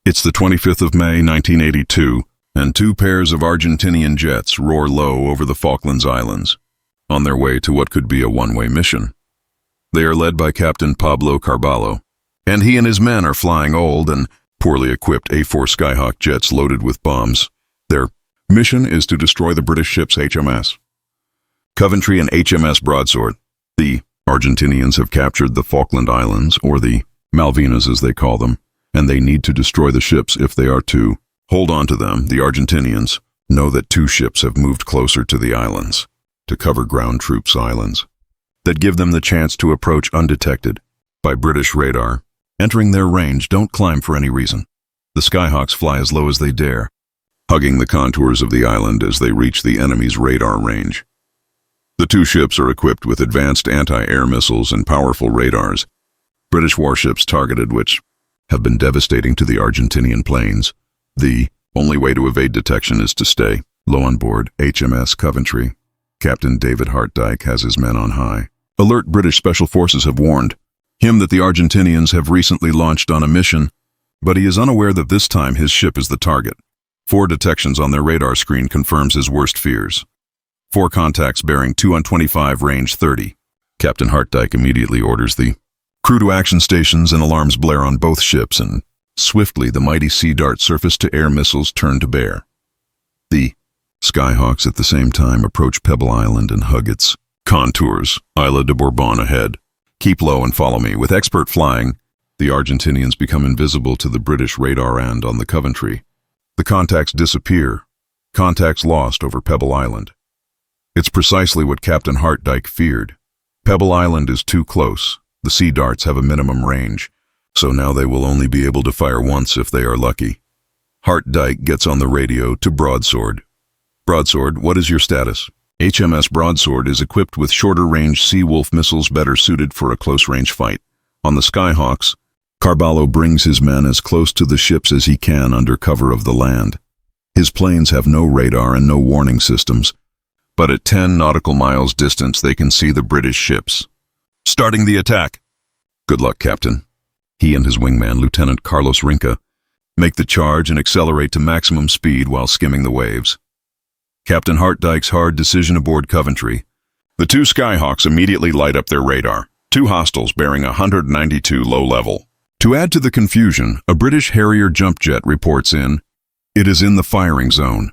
It's the 25th of May, 1982, and two pairs of Argentinian jets roar low over the Falklands Islands, on their way to what could be a one-way mission. They are led by Captain Pablo Carballo, and he and his men are flying old and poorly equipped A-4 Skyhawk jets loaded with bombs. Their mission is to destroy the British ships HMS Coventry and HMS Broadsword. The Argentinians have captured the Falkland Islands, or the Malvinas as they call them, and they need to destroy the ships if they are to hold on to them. The Argentinians know that two ships have moved closer to the islands, to cover ground troops' islands, that give them the chance to approach undetected by British radar. Entering their range, don't climb for any reason. The Skyhawks fly as low as they dare, hugging the contours of the island as they reach the enemy's radar range. The two ships are equipped with advanced anti-air missiles and powerful radars. British warships targeted, which have been devastating to the Argentinian planes. The only way to evade detection is to stay low on board HMS Coventry. Captain David Hartdyke has his men on high. Alert British Special Forces have warned him that the Argentinians have recently launched on a mission, but he is unaware that this time his ship is the target. 4 detections on their radar screen confirms his worst fears. 4 contacts bearing 225 range 30. Captain Hartdyke immediately orders the crew to action stations, and alarms blare on both ships, and swiftly the mighty Sea Dart surface-to-air missiles turn to bear. The Skyhawks at the same time approach Pebble Island and hug its contours. Isla de Bourbon ahead. Keep low and follow me. With expert flying, the Argentinians become invisible to the British radar, and on the Coventry, the contacts disappear. Contacts lost over Pebble Island. It's precisely what Captain Hartdyke feared. Pebble Island is too close. The Sea Darts have a minimum range, so now they will only be able to fire once if they are lucky. Hartdyke gets on the radio to Broadsword. Broadsword, what is your status? HMS Broadsword is equipped with shorter-range Seawolf missiles better suited for a close-range fight. On the Skyhawks, Carballo brings his men as close to the ships as he can under cover of the land. His planes have no radar and no warning systems, but at 10 nautical miles distance they can see the British ships. Starting the attack. Good luck, Captain. He and his wingman, Lieutenant Carlos Rinca, make the charge and accelerate to maximum speed while skimming the waves. Captain Hartdyke's hard decision aboard Coventry. The two Skyhawks immediately light up their radar. 2 hostiles bearing 192 low level. To add to the confusion, a British Harrier jump jet reports in. It is in the firing zone.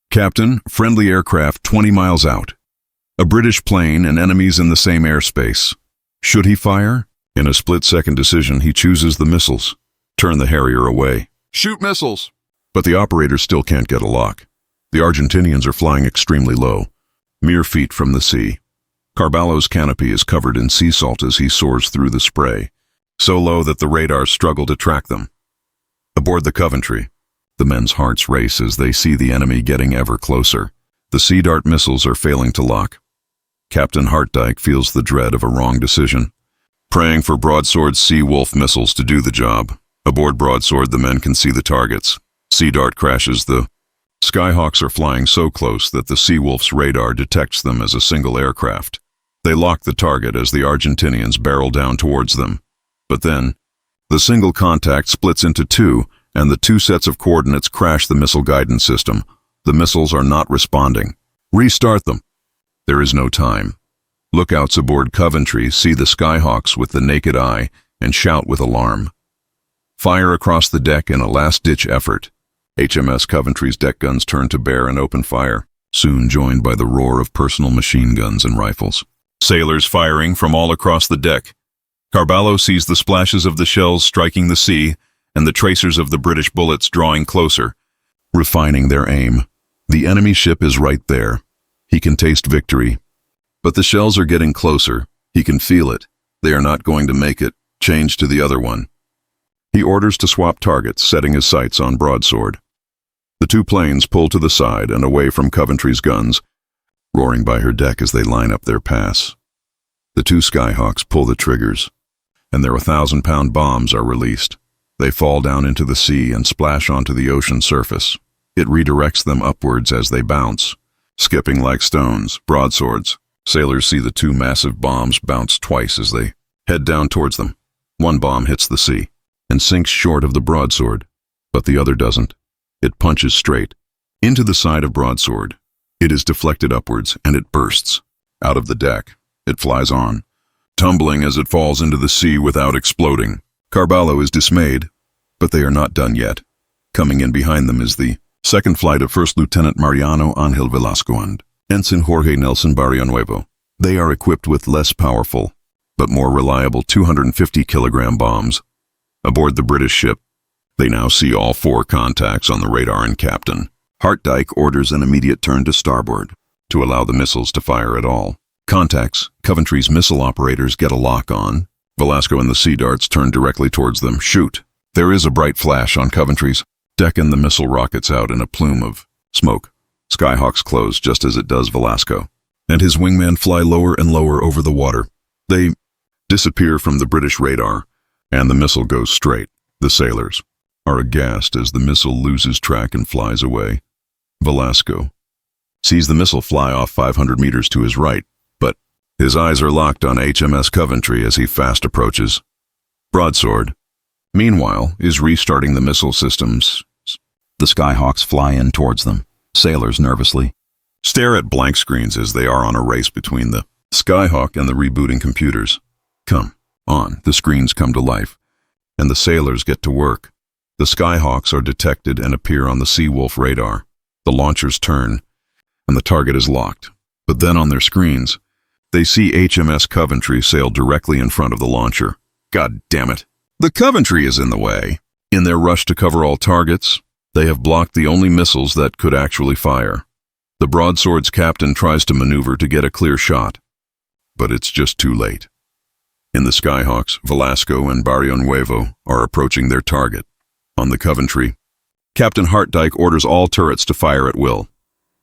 Captain, friendly aircraft 20 miles out. A British plane and enemies in the same airspace. Should he fire? In a split-second decision, he chooses the missiles. Turn the Harrier away. Shoot missiles! But the operators still can't get a lock. The Argentinians are flying extremely low, mere feet from the sea. Carballo's canopy is covered in sea salt as he soars through the spray, so low that the radars struggle to track them. Aboard the Coventry, the men's hearts race as they see the enemy getting ever closer. The Sea Dart missiles are failing to lock. Captain Hartdyke feels the dread of a wrong decision, praying for Broadsword's Seawolf missiles to do the job. Aboard Broadsword, the men can see the targets. Sea Dart crashes. The Skyhawks are flying so close that the Seawolf's radar detects them as a single aircraft. They lock the target as the Argentinians barrel down towards them. But then, the single contact splits into 2, and the 2 sets of coordinates crash the missile guidance system. The missiles are not responding. Restart them. There is no time. Lookouts aboard Coventry see the Skyhawks with the naked eye and shout with alarm. Fire across the deck in a last-ditch effort. HMS Coventry's deck guns turn to bear and open fire, soon joined by the roar of personal machine guns and rifles. Sailors firing from all across the deck. Carballo sees the splashes of the shells striking the sea and the tracers of the British bullets drawing closer, refining their aim. The enemy ship is right there. He can taste victory. But the shells are getting closer. He can feel it. They are not going to make it. Change to the other one. He orders to swap targets, setting his sights on Broadsword. The 2 planes pull to the side and away from Coventry's guns, roaring by her deck as they line up their pass. The 2 Skyhawks pull the triggers, and their 1,000-pound bombs are released. They fall down into the sea and splash onto the ocean surface. It redirects them upwards as they bounce, skipping like stones. Broadswords. Sailors see the 2 massive bombs bounce twice as they head down towards them. One bomb hits the sea and sinks short of the Broadsword, but the other doesn't. It punches straight into the side of broadsword. It is deflected upwards, and it bursts. Out of the deck, it flies on, tumbling as it falls into the sea without exploding. Carballo is dismayed, but they are not done yet. Coming in behind them is the second flight of First Lieutenant Mariano Angel Velasco and Ensign Jorge Nelson Barrionuevo. They are equipped with less powerful, but more reliable 250-kilogram bombs. Aboard the British ship, they now see all 4 contacts on the radar and Captain Hartdyke orders an immediate turn to starboard to allow the missiles to fire at all. Contacts, Coventry's missile operators get a lock on. Velasco and the Sea Darts turn directly towards them. Shoot! There is a bright flash on Coventry's deck and the missile rockets out in a plume of smoke. Skyhawks close just as it does Velasco, and his wingmen fly lower and lower over the water. They disappear from the British radar, and the missile goes straight. The sailors are aghast as the missile loses track and flies away. Velasco sees the missile fly off 500 meters to his right, but his eyes are locked on HMS Coventry as he fast approaches. Broadsword, meanwhile, is restarting the missile systems. The Skyhawks fly in towards them. Sailors nervously stare at blank screens as they are on a race between the Skyhawk and the rebooting computers. Come on, the screens come to life, and the sailors get to work. The Skyhawks are detected and appear on the Seawolf radar. The launchers turn, and the target is locked. But then on their screens, they see HMS Coventry sail directly in front of the launcher. God damn it. The Coventry is in the way. In their rush to cover all targets, they have blocked the only missiles that could actually fire. The broadsword's captain tries to maneuver to get a clear shot, but it's just too late. In the Skyhawks, Velasco and Barrionuevo are approaching their target. On the Coventry, Captain Hartdyke orders all turrets to fire at will.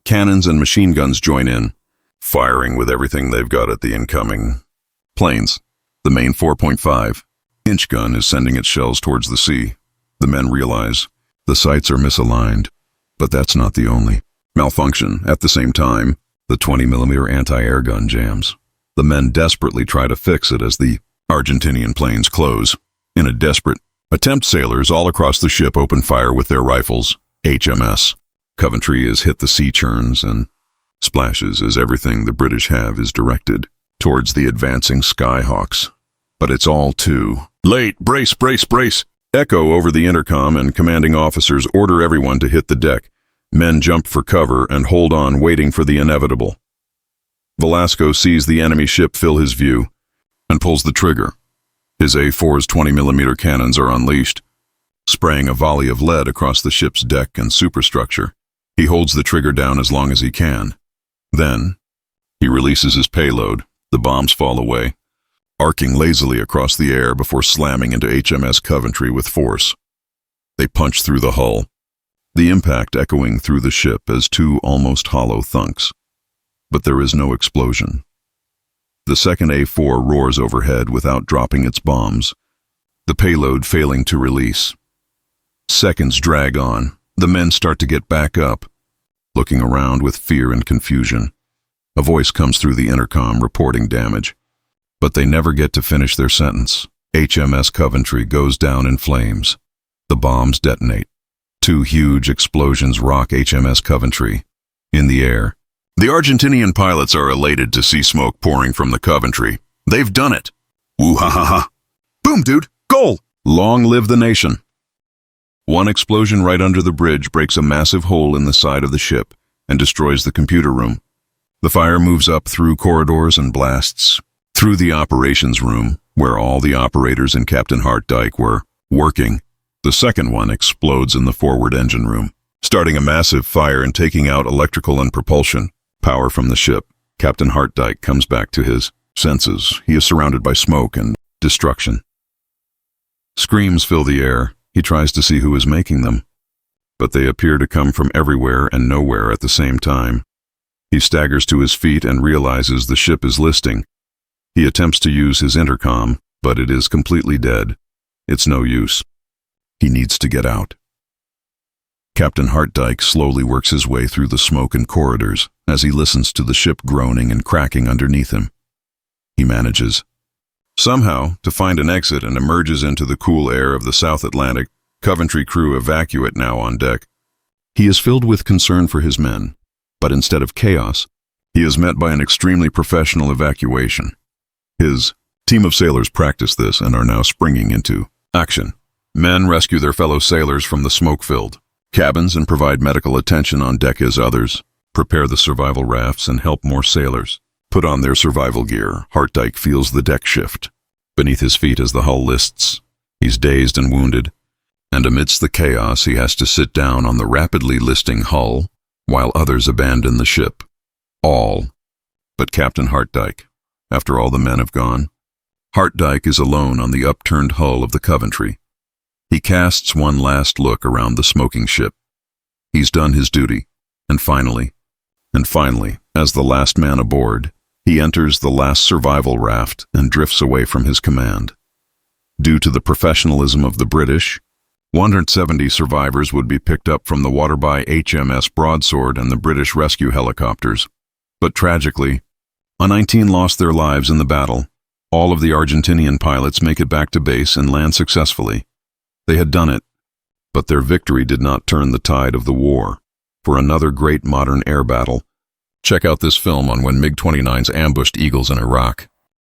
Cannons and machine guns join in, firing with everything they've got at the incoming planes. The main 4.5-inch gun is sending its shells towards the sea. The men realize the sights are misaligned, but that's not the only malfunction. At the same time, the 20mm anti-air gun jams. The men desperately try to fix it as the Argentinian planes close. In a desperate attempt, sailors all across the ship open fire with their rifles. HMS Coventry has hit the sea churns and splashes as everything the British have is directed towards the advancing Skyhawks. But it's all too late. Brace, brace, brace! Echo over the intercom, and commanding officers order everyone to hit the deck. Men jump for cover and hold on, waiting for the inevitable. Velasco sees the enemy ship fill his view and pulls the trigger. His A-4's 20mm cannons are unleashed, spraying a volley of lead across the ship's deck and superstructure. He holds the trigger down as long as he can. Then, he releases his payload. The bombs fall away, arcing lazily across the air before slamming into HMS Coventry with force. They punch through the hull, the impact echoing through the ship as 2 almost hollow thunks. But there is no explosion. The second A-4 roars overhead without dropping its bombs, the payload failing to release. Seconds drag on. The men start to get back up, looking around with fear and confusion. A voice comes through the intercom reporting damage, but they never get to finish their sentence. HMS Coventry goes down in flames. The bombs detonate. 2 huge explosions rock HMS Coventry. In the air, the Argentinian pilots are elated to see smoke pouring from the Coventry. They've done it. Woo-ha-ha-ha. Boom, dude. Goal! Long live the nation. One explosion right under the bridge breaks a massive hole in the side of the ship and destroys the computer room. The fire moves up through corridors and blasts through the operations room, where all the operators and Captain Hartdyke were working. The second one explodes in the forward engine room, starting a massive fire and taking out electrical and propulsion power from the ship. Captain Hartdyke comes back to his senses. He is surrounded by smoke and destruction. Screams fill the air. He tries to see who is making them, but they appear to come from everywhere and nowhere at the same time. He staggers to his feet and realizes the ship is listing. He attempts to use his intercom, but it is completely dead. It's no use. He needs to get out. Captain Hartdyke slowly works his way through the smoke and corridors as he listens to the ship groaning and cracking underneath him. He manages somehow to find an exit and emerges into the cool air of the South Atlantic. Coventry crew evacuate now on deck. He is filled with concern for his men, but instead of chaos, he is met by an extremely professional evacuation. His team of sailors practice this and are now springing into action. Men rescue their fellow sailors from the smoke-filled cabins and provide medical attention on deck as others prepare the survival rafts and help more sailors put on their survival gear. Hartdyke feels the deck shift beneath his feet as the hull lists. He's dazed and wounded, and amidst the chaos he has to sit down on the rapidly listing hull while others abandon the ship. All but Captain Hartdyke. After all the men have gone, Hartdyke is alone on the upturned hull of the Coventry. He casts one last look around the smoking ship. He's done his duty, and finally, as the last man aboard, he enters the last survival raft and drifts away from his command. Due to the professionalism of the British, 170 survivors would be picked up from the water by HMS Broadsword and the British rescue helicopters. But tragically, 19 lost their lives in the battle. All of the Argentinian pilots make it back to base and land successfully. They had done it, but their victory did not turn the tide of the war. For another great modern air battle, check out this film on when MiG-29s ambushed Eagles in Iraq.